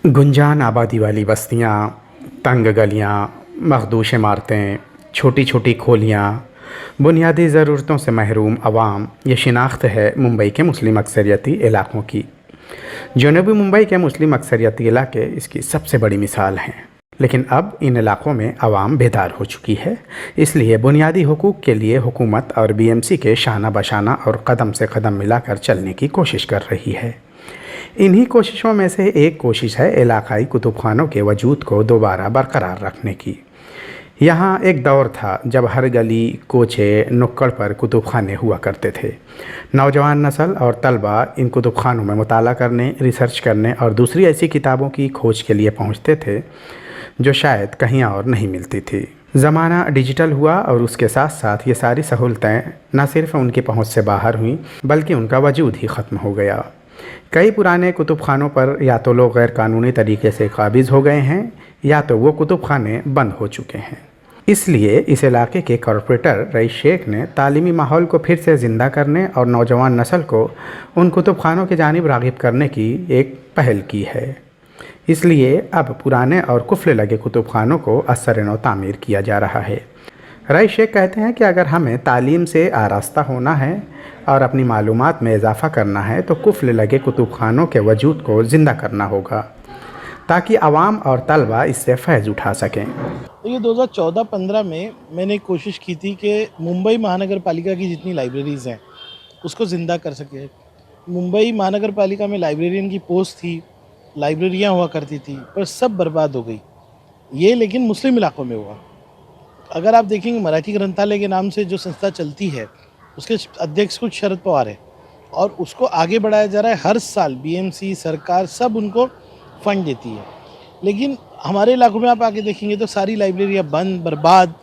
गुंजान आबादी वाली बस्तियाँ, तंग गलियाँ, मखदूश इमारतें, छोटी छोटी खोलियाँ, बुनियादी ज़रूरतों से महरूम अवाम, ये शिनाख्त है मुंबई के मुस्लिम अक्सरियती इलाक़ों की। जनूबी मुंबई के मुस्लिम अक्सरियती इलाके इसकी सबसे बड़ी मिसाल हैं। लेकिन अब इन इलाक़ों में अवाम बेदार हो चुकी है, इसलिए बुनियादी हुकूक़ के लिए हुकूमत और BMC के शाना बशाना और कदम से कदम मिलाकर चलने की कोशिश कर रही है। इन्हीं कोशिशों में से एक कोशिश है इलाकाई कुतुबखानों के वजूद को दोबारा बरकरार रखने की। यहाँ एक दौर था जब हर गली, कोचे, नुक्कड़ पर कुतुबखाने हुआ करते थे। नौजवान नस्ल और तलबा इन कुतुबखानों में मुताला करने, रिसर्च करने और दूसरी ऐसी किताबों की खोज के लिए पहुँचते थे जो शायद कहीं और नहीं मिलती थी। ज़माना डिजिटल हुआ और उसके साथ साथ ये सारी सहूलतें न सिर्फ उनकी पहुँच से बाहर हुईं बल्कि उनका वजूद ही ख़त्म हो गया। कई पुराने कुतुबखानों पर या तो लोग गैर कानूनी तरीके से काबिज़ हो गए हैं या तो वो कुतुबखाने बंद हो चुके हैं। इसलिए इस इलाके के कॉरपोरेटर रईस शेख ने तालीमी माहौल को फिर से ज़िंदा करने और नौजवान नस्ल को उन कुतुबखानों की जानिब राग़िब करने की एक पहल की है। इसलिए अब पुराने और कुफले लगे कुतुबखानों को असर-ए-नौ तामीर किया जा रहा है। रईस शेख कहते हैं कि अगर हमें तालीम से आरास्ता होना है और अपनी मालूमात में इजाफ़ा करना है तो कुफल लगे कुतुबखानों के वजूद को ज़िंदा करना होगा ताकि आवाम और तलबा इससे फ़ैज़ उठा सकें। ये 2014-15 में मैंने एक कोशिश की थी कि मुंबई महानगर पालिका की जितनी लाइब्रेरीज़ हैं उसको ज़िंदा कर सके। मुंबई महानगर पालिका में लाइब्रेरियन की पोस्ट थी, लाइब्रेरियाँ हुआ करती थी, पर सब बर्बाद हो गई। ये लेकिन मुस्लिम इलाक़ों में हुआ। अगर आप देखेंगे मराठी ग्रंथालय के नाम से जो संस्था चलती है उसके अध्यक्ष कुछ शरद पवार है और उसको आगे बढ़ाया जा रहा है। हर साल BMC सरकार सब उनको फ़ंड देती है, लेकिन हमारे इलाकों में आप आके देखेंगे तो सारी लाइब्रेरियाँ बंद, बर्बाद।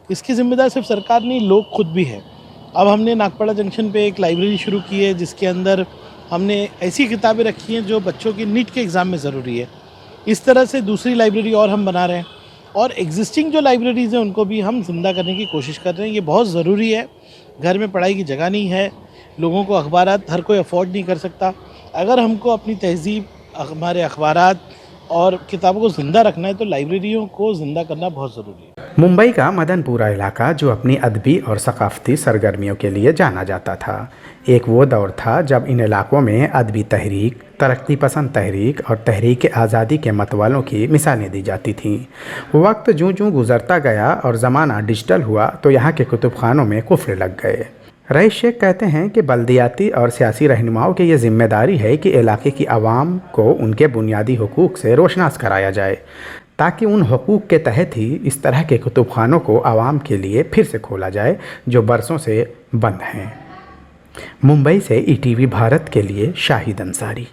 इसकी ज़िम्मेदार सिर्फ सरकार नहीं, लोग खुद भी है। अब हमने नागपाड़ा जंक्शन पे एक लाइब्रेरी शुरू की है जिसके अंदर हमने ऐसी किताबें रखी हैं जो बच्चों के नीट के एग्ज़ाम में ज़रूरी है। इस तरह से दूसरी लाइब्रेरी और हम बना रहे हैं और एग्जिस्टिंग जो लाइब्रेरीज़ हैं उनको भी हम ज़िंदा करने की कोशिश कर रहे हैं। ये बहुत ज़रूरी है। घर में पढ़ाई की जगह नहीं है, लोगों को अखबारात हर कोई अफोर्ड नहीं कर सकता। अगर हमको अपनी तहज़ीब, हमारे अखबारात और किताबों को ज़िंदा रखना है तो लाइब्रेरियों को ज़िंदा करना बहुत ज़रूरी है। मुंबई का मदनपुरा इलाका जो अपनी अदबी और सकाफ़ती सरगर्मियों के लिए जाना जाता था, एक वो दौर था जब इन इलाकों में अदबी तहरीक, तरक्की पसंद तहरीक और तहरीक आज़ादी के मतवालों की मिसालें दी जाती थीं। वक्त जूँ जूँ गुज़रता गया और ज़माना डिजिटल हुआ तो यहाँ के कुतुबखानों में कुफर लग गए। रईस शेख कहते हैं कि बल्दियाती और सियासी रहनुमाओं की ये ज़िम्मेदारी है कि इलाके की आवाम को उनके बुनियादी हुकूक़ से रोशनास कराया जाए ताकि उन हुकूक़ के तहत ही इस तरह के कुतुबखानों को आवाम के लिए फिर से खोला जाए जो बरसों से बंद हैं। मुंबई से ETV भारत के लिए शाहिद अंसारी।